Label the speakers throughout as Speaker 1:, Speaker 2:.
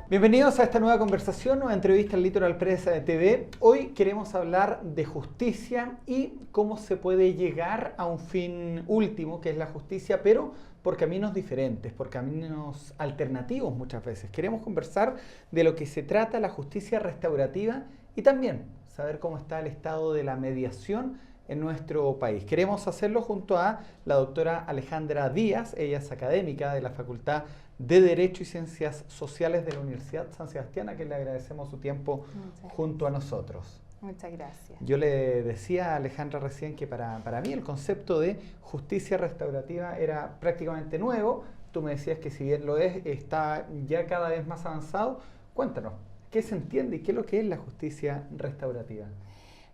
Speaker 1: Bienvenidos a esta nueva conversación, nueva entrevista en Litoral Press TV. Hoy queremos hablar de justicia y cómo se puede llegar a un fin último, que es la justicia, pero por caminos diferentes, por caminos alternativos muchas veces. Queremos conversar de lo que se trata la justicia restaurativa y también saber cómo está el estado de la mediación en nuestro país. Queremos hacerlo junto a la doctora Alejandra Díaz. Ella es académica de la Facultad de Derecho y Ciencias Sociales de la Universidad San Sebastián, a quien le agradecemos su tiempo junto a nosotros.
Speaker 2: Muchas gracias.
Speaker 1: Yo le decía a Alejandra recién que para mí el concepto de justicia restaurativa era prácticamente nuevo. Tú me decías que si bien lo es, está ya cada vez más avanzado. Cuéntanos, ¿qué se entiende y qué es lo que es la justicia restaurativa?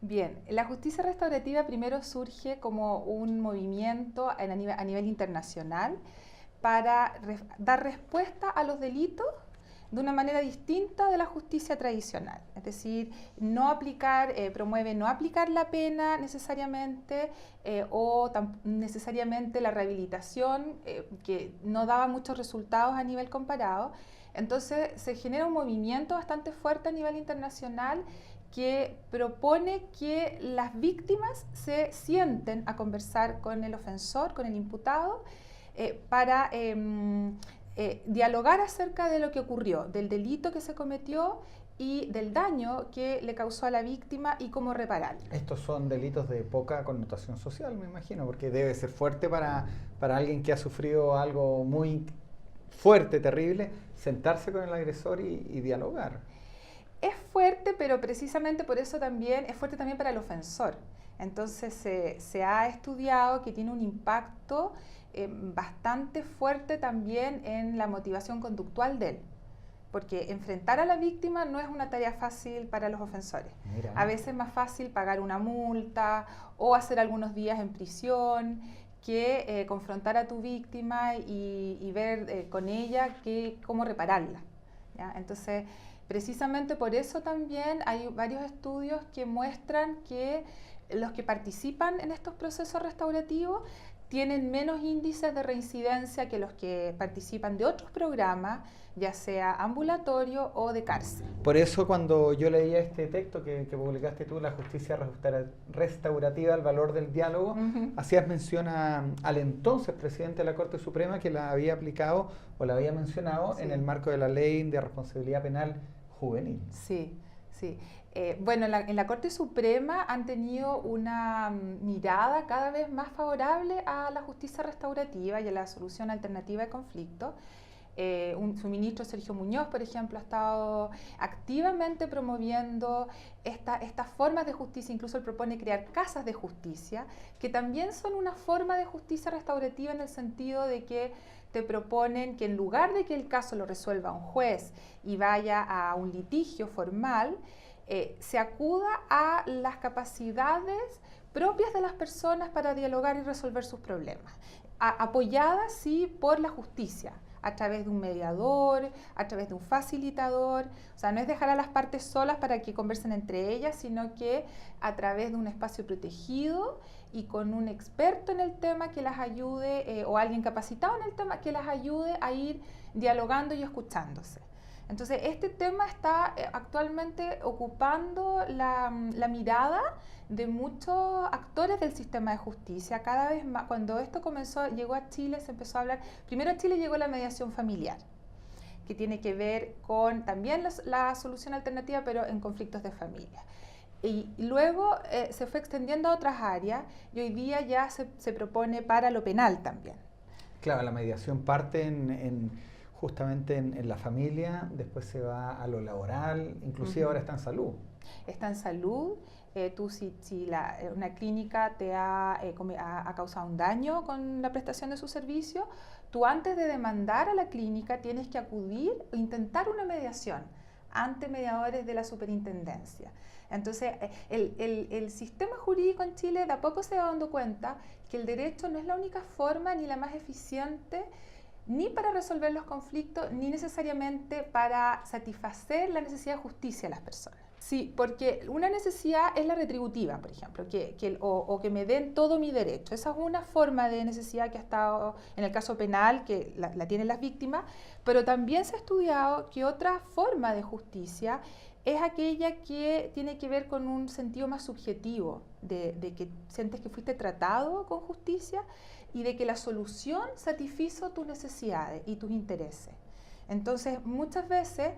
Speaker 2: Bien, la justicia restaurativa primero surge como un movimiento a nivel internacional para dar respuesta a los delitos de una manera distinta de la justicia tradicional. Es decir, promueve no aplicar la pena necesariamente o necesariamente la rehabilitación, que no daba muchos resultados a nivel comparado. Entonces se genera un movimiento bastante fuerte a nivel internacional que propone que las víctimas se sienten a conversar con el ofensor, con el imputado, para dialogar acerca de lo que ocurrió, del delito que se cometió y del daño que le causó a la víctima y cómo repararlo.
Speaker 1: Estos son delitos de poca connotación social, me imagino, porque debe ser fuerte para alguien que ha sufrido algo muy fuerte, terrible, sentarse con el agresor y dialogar.
Speaker 2: Es fuerte, pero precisamente por eso también es fuerte también para el ofensor. Entonces se ha estudiado que tiene un impacto bastante fuerte también en la motivación conductual de él. Porque enfrentar a la víctima no es una tarea fácil para los ofensores.
Speaker 1: Mira.
Speaker 2: A veces es más fácil pagar una multa o hacer algunos días en prisión que confrontar a tu víctima y ver con ella cómo repararla, ¿ya? Entonces, precisamente por eso también hay varios estudios que muestran que los que participan en estos procesos restaurativos tienen menos índices de reincidencia que los que participan de otros programas, ya sea ambulatorio o de cárcel.
Speaker 1: Por eso cuando yo leía este texto que publicaste tú, La justicia restaurativa, el valor del diálogo, hacías mención al entonces presidente de la Corte Suprema que la había aplicado o la había mencionado en el marco de la Ley de Responsabilidad Penal Juvenil.
Speaker 2: Sí, sí. Bueno, en la Corte Suprema han tenido una mirada cada vez más favorable a la justicia restaurativa y a la solución alternativa de conflictos. Su ministro Sergio Muñoz, por ejemplo, ha estado activamente promoviendo estas formas de justicia. Incluso él propone crear casas de justicia, que también son una forma de justicia restaurativa en el sentido de que te proponen que en lugar de que el caso lo resuelva un juez y vaya a un litigio formal, se acuda a las capacidades propias de las personas para dialogar y resolver sus problemas, apoyadas sí por la justicia, a través de un mediador, a través de un facilitador. O sea, no es dejar a las partes solas para que conversen entre ellas, sino que a través de un espacio protegido y con un experto en el tema que las ayude, o alguien capacitado en el tema que las ayude a ir dialogando y escuchándose. Entonces, este tema está actualmente ocupando la mirada de muchos actores del sistema de justicia. Cada vez más, cuando esto llegó a Chile, se empezó a hablar. Primero a Chile llegó la mediación familiar, que tiene que ver con también la solución alternativa, pero en conflictos de familia. Y luego se fue extendiendo a otras áreas y hoy día ya se propone para lo penal también.
Speaker 1: Claro, la mediación parte justamente en la familia, después se va a lo laboral, inclusive ahora está en salud.
Speaker 2: Está en salud. Tú si una clínica te ha causado un daño con la prestación de su servicio, tú antes de demandar a la clínica tienes que acudir o intentar una mediación ante mediadores de la superintendencia. Entonces, el sistema jurídico en Chile de a poco se va dando cuenta que el derecho no es la única forma ni la más eficiente ni para resolver los conflictos, ni necesariamente para satisfacer la necesidad de justicia de las personas. Sí, porque una necesidad es la retributiva, por ejemplo, o que me den todo mi derecho. Esa es una forma de necesidad que ha estado en el caso penal, que la tienen las víctimas, pero también se ha estudiado que otra forma de justicia es aquella que tiene que ver con un sentido más subjetivo, de que sientes que fuiste tratado con justicia y de que la solución satisfizo tus necesidades y tus intereses. Entonces, muchas veces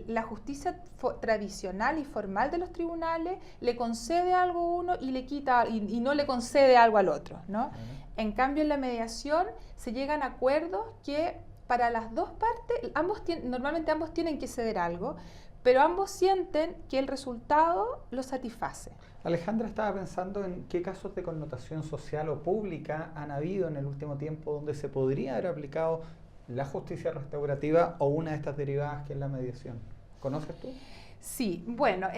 Speaker 2: la justicia tradicional y formal de los tribunales le concede algo a uno y le quita y no le concede algo al otro, ¿no? En cambio, en la mediación se llegan a acuerdos que para las dos partes, normalmente ambos tienen que ceder algo, pero ambos sienten que el resultado los satisface.
Speaker 1: Alejandra, estaba pensando en qué casos de connotación social o pública han habido en el último tiempo donde se podría haber aplicado la justicia restaurativa o una de estas derivadas que es la mediación. ¿Conoces tú?
Speaker 2: Sí, bueno,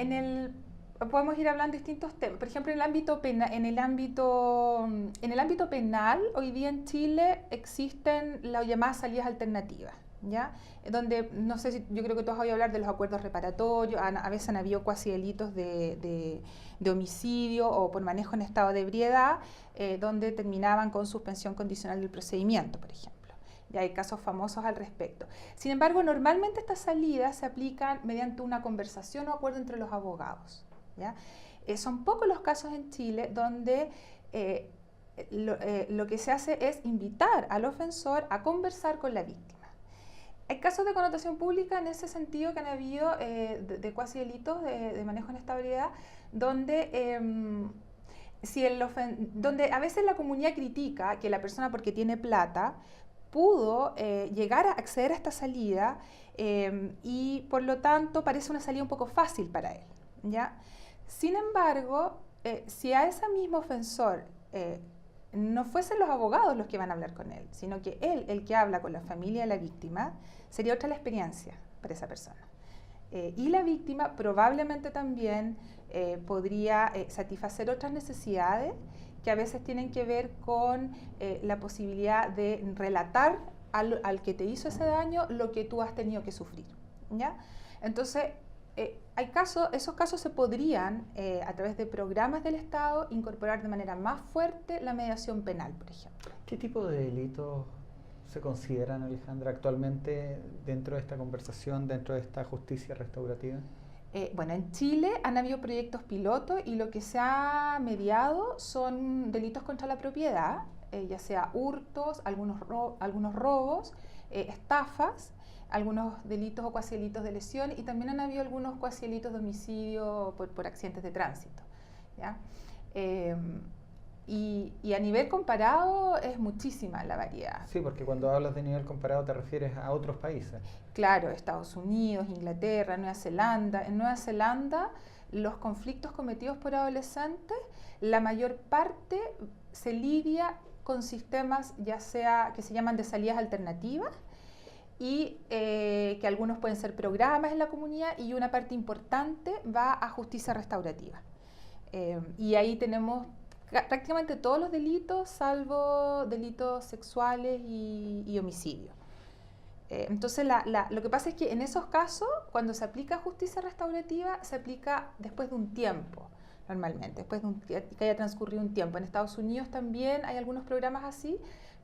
Speaker 2: podemos ir hablando de distintos temas. Por ejemplo, en el ámbito penal, hoy día en Chile existen las llamadas salidas alternativas, ¿ya? Donde, no sé si, yo creo que tú has oído hablar de los acuerdos reparatorios, a veces han habido cuasi delitos de homicidio o por manejo en estado de ebriedad, donde terminaban con suspensión condicional del procedimiento, por ejemplo. Y hay casos famosos al respecto. Sin embargo, normalmente estas salidas se aplican mediante una conversación o acuerdo entre los abogados, ¿ya? Son pocos los casos en Chile donde lo que se hace es invitar al ofensor a conversar con la víctima. Hay casos de connotación pública en ese sentido que han habido de cuasi delitos de manejo en estabilidad, donde donde a veces la comunidad critica que la persona, porque tiene plata, pudo llegar a acceder a esta salida y por lo tanto parece una salida un poco fácil para él, ¿ya? Sin embargo, si a ese mismo ofensor no fuesen los abogados los que van a hablar con él, sino que él, el que habla con la familia de la víctima, sería otra la experiencia para esa persona. Y la víctima probablemente también podría satisfacer otras necesidades que a veces tienen que ver con la posibilidad de relatar al que te hizo ese daño lo que tú has tenido que sufrir, ¿ya? Entonces, esos casos se podrían, a través de programas del Estado, incorporar de manera más fuerte la mediación penal, por ejemplo.
Speaker 1: ¿Qué tipo de delitos se consideran, Alejandra, actualmente dentro de esta conversación, dentro de esta justicia restaurativa?
Speaker 2: Bueno, en Chile han habido proyectos pilotos y lo que se ha mediado son delitos contra la propiedad, ya sea hurtos, algunos robos, estafas, algunos delitos o cuasi delitos de lesión, y también han habido algunos cuasi delitos de homicidio por accidentes de tránsito, ¿ya? Y a nivel comparado es muchísima la variedad.
Speaker 1: Sí, porque cuando hablas de nivel comparado te refieres a otros países.
Speaker 2: Claro, Estados Unidos, Inglaterra, Nueva Zelanda. En Nueva Zelanda, los conflictos cometidos por adolescentes, la mayor parte se lidia con sistemas ya sea que se llaman de salidas alternativas y que algunos pueden ser programas en la comunidad, y una parte importante va a justicia restaurativa. Y ahí tenemos prácticamente todos los delitos, salvo delitos sexuales y homicidios. Entonces, lo que pasa es que en esos casos, cuando se aplica justicia restaurativa, se aplica después de un tiempo, normalmente, después de que haya transcurrido un tiempo. En Estados Unidos también hay algunos programas así,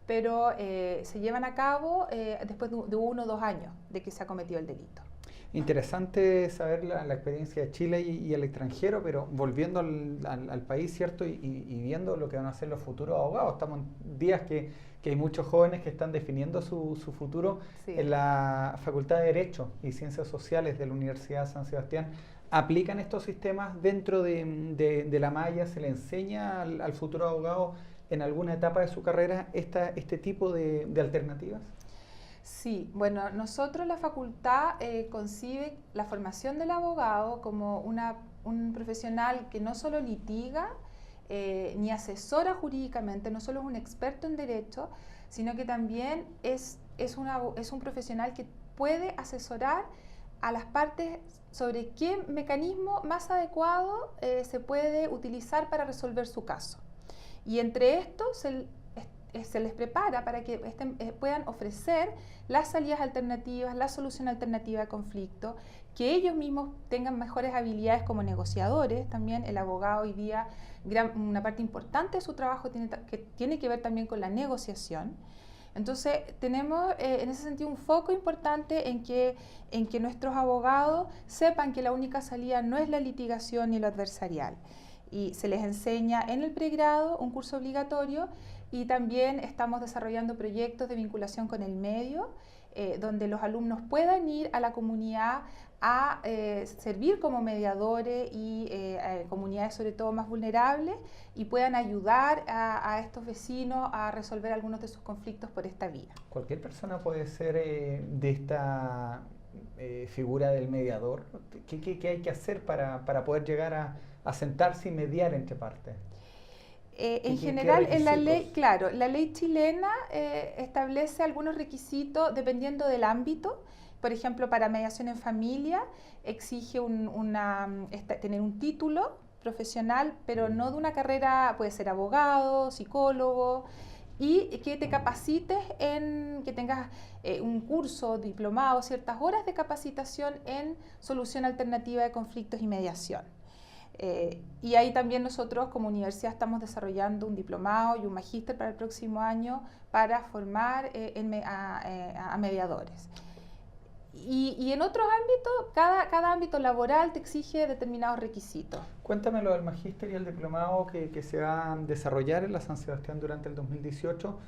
Speaker 2: pero se llevan a cabo después de 1 o 2 años de que se ha cometido el delito.
Speaker 1: Interesante saber la experiencia de Chile y el extranjero, pero volviendo al país, ¿cierto? Y viendo lo que van a hacer los futuros abogados. Estamos en días que hay muchos jóvenes que están definiendo su futuro. Sí. En la Facultad de Derecho y Ciencias Sociales de la Universidad de San Sebastián, ¿aplican estos sistemas dentro de la malla? ¿Se le enseña al futuro abogado en alguna etapa de su carrera este tipo de alternativas?
Speaker 2: Sí, bueno, nosotros la facultad concibe la formación del abogado como un profesional que no solo litiga ni asesora jurídicamente, no solo es un experto en derecho, sino que también es un profesional que puede asesorar a las partes sobre qué mecanismo más adecuado se puede utilizar para resolver su caso. Y entre estos se les prepara para que puedan ofrecer las salidas alternativas, la solución alternativa de conflicto, que ellos mismos tengan mejores habilidades como negociadores. También el abogado hoy día, una parte importante de su trabajo tiene que ver también con la negociación. Entonces tenemos en ese sentido un foco importante en que nuestros abogados sepan que la única salida no es la litigación ni lo adversarial. Y se les enseña en el pregrado un curso obligatorio, y también estamos desarrollando proyectos de vinculación con el medio, donde los alumnos puedan ir a la comunidad a servir como mediadores y comunidades sobre todo más vulnerables, y puedan ayudar a estos vecinos a resolver algunos de sus conflictos por esta vía.
Speaker 1: ¿Cualquier persona puede ser de esta figura del mediador? ¿Qué hay que hacer para poder llegar a sentarse y mediar entre partes?
Speaker 2: En general, en la ley, claro, la ley chilena establece algunos requisitos dependiendo del ámbito. Por ejemplo, para mediación en familia exige tener un título profesional, pero no de una carrera, puede ser abogado, psicólogo, y que te capacites que tengas un curso, diplomado, ciertas horas de capacitación en solución alternativa de conflictos y mediación. Y ahí también nosotros como universidad estamos desarrollando un diplomado y un magíster para el próximo año para formar a mediadores. Y en otros ámbitos, cada ámbito laboral te exige determinados requisitos.
Speaker 1: Cuéntame lo del magíster y el diplomado que se va a desarrollar en la San Sebastián durante el 2018,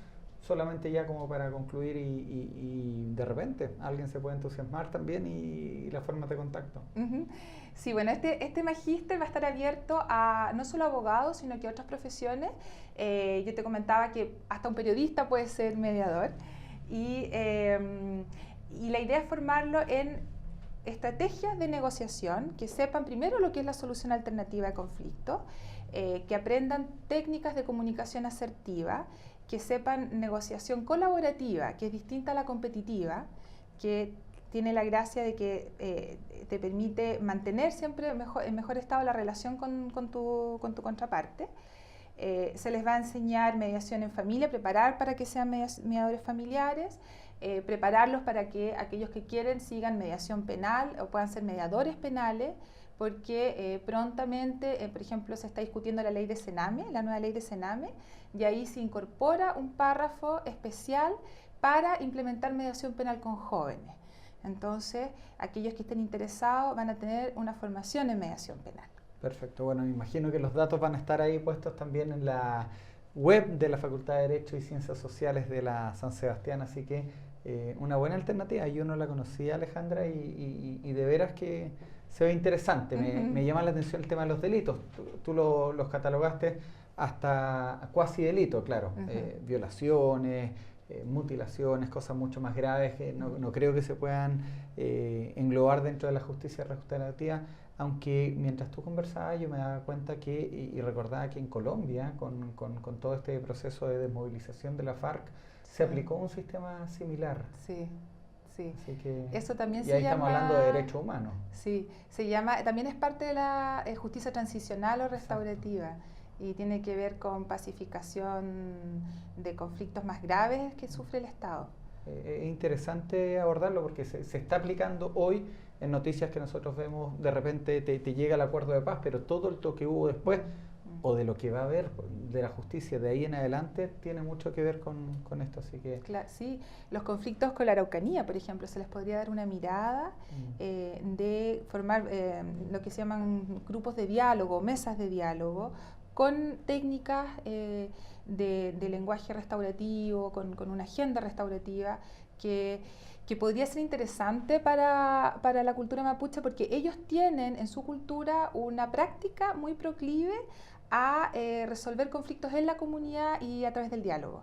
Speaker 1: solamente ya como para concluir, y de repente alguien se puede entusiasmar también, y las formas de contacto.
Speaker 2: Sí, bueno, este magíster va a estar abierto a no solo abogados, sino que a otras profesiones. Yo te comentaba que hasta un periodista puede ser mediador, y la idea es formarlo en estrategias de negociación, que sepan primero lo que es la solución alternativa de conflicto, que aprendan técnicas de comunicación asertiva, que sepan negociación colaborativa, que es distinta a la competitiva, que tiene la gracia de que te permite mantener siempre en mejor estado la relación con tu contraparte. Se les va a enseñar mediación en familia, preparar para que sean mediadores familiares, prepararlos para que aquellos que quieren sigan mediación penal o puedan ser mediadores penales, porque prontamente, por ejemplo, se está discutiendo la ley de Sename, la nueva ley de Sename, y ahí se incorpora un párrafo especial para implementar mediación penal con jóvenes. Entonces, aquellos que estén interesados van a tener una formación en mediación penal.
Speaker 1: Perfecto. Bueno, me imagino que los datos van a estar ahí puestos también en la web de la Facultad de Derecho y Ciencias Sociales de la San Sebastián, así que una buena alternativa. Yo no la conocía, Alejandra, y de veras que se ve interesante. Me llama la atención el tema de los delitos. Tú los catalogaste hasta cuasi delito, claro. Violaciones, mutilaciones, cosas mucho más graves que no creo que se puedan englobar dentro de la justicia restaurativa, aunque mientras tú conversabas yo me daba cuenta y recordaba que en Colombia, con todo este proceso de desmovilización de la FARC, se aplicó un sistema similar.
Speaker 2: Sí.
Speaker 1: Así que,
Speaker 2: eso también
Speaker 1: y ahí estamos hablando de derechos humanos.
Speaker 2: Sí, también es parte de la justicia transicional o restaurativa. Exacto. Y tiene que ver con pacificación de conflictos más graves que sufre el Estado.
Speaker 1: Es interesante abordarlo porque se está aplicando hoy en noticias que nosotros vemos. De repente te llega el acuerdo de paz, pero todo lo que hubo después o de lo que va a haber de la justicia de ahí en adelante tiene mucho que ver con esto, así que...
Speaker 2: Claro, sí, los conflictos con la Araucanía, por ejemplo, se les podría dar una mirada de formar lo que se llaman grupos de diálogo, mesas de diálogo, con técnicas de lenguaje restaurativo, con una agenda restaurativa que podría ser interesante para la cultura mapuche, porque ellos tienen en su cultura una práctica muy proclive a resolver conflictos en la comunidad y a través del diálogo.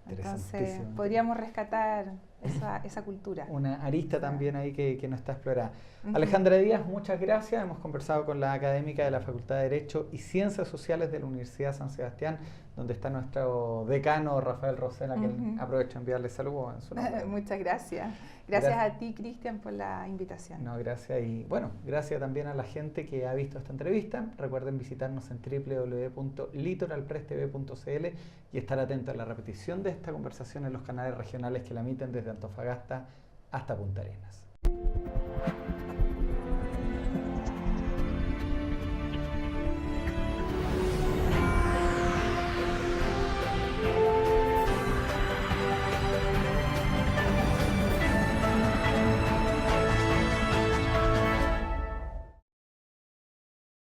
Speaker 2: Entonces, podríamos rescatar esa cultura.
Speaker 1: Una arista también ahí que no está explorada.
Speaker 2: Ujú.
Speaker 1: Alejandra Díaz, muchas gracias. Hemos conversado con la académica de la Facultad de Derecho y Ciencias Sociales de la Universidad San Sebastián, donde está nuestro decano Rafael Rosena, que
Speaker 2: Ujú.
Speaker 1: aprovecho de enviarle saludos en su nombre.
Speaker 2: Muchas gracias. Gracias a ti, Cristian, por la invitación.
Speaker 1: No, gracias. Y bueno, gracias también a la gente que ha visto esta entrevista. Recuerden visitarnos en www.litoralpresstv.cl y estar atentos a la repetición de esta conversación en los canales regionales que la emiten desde Antofagasta hasta Punta Arenas.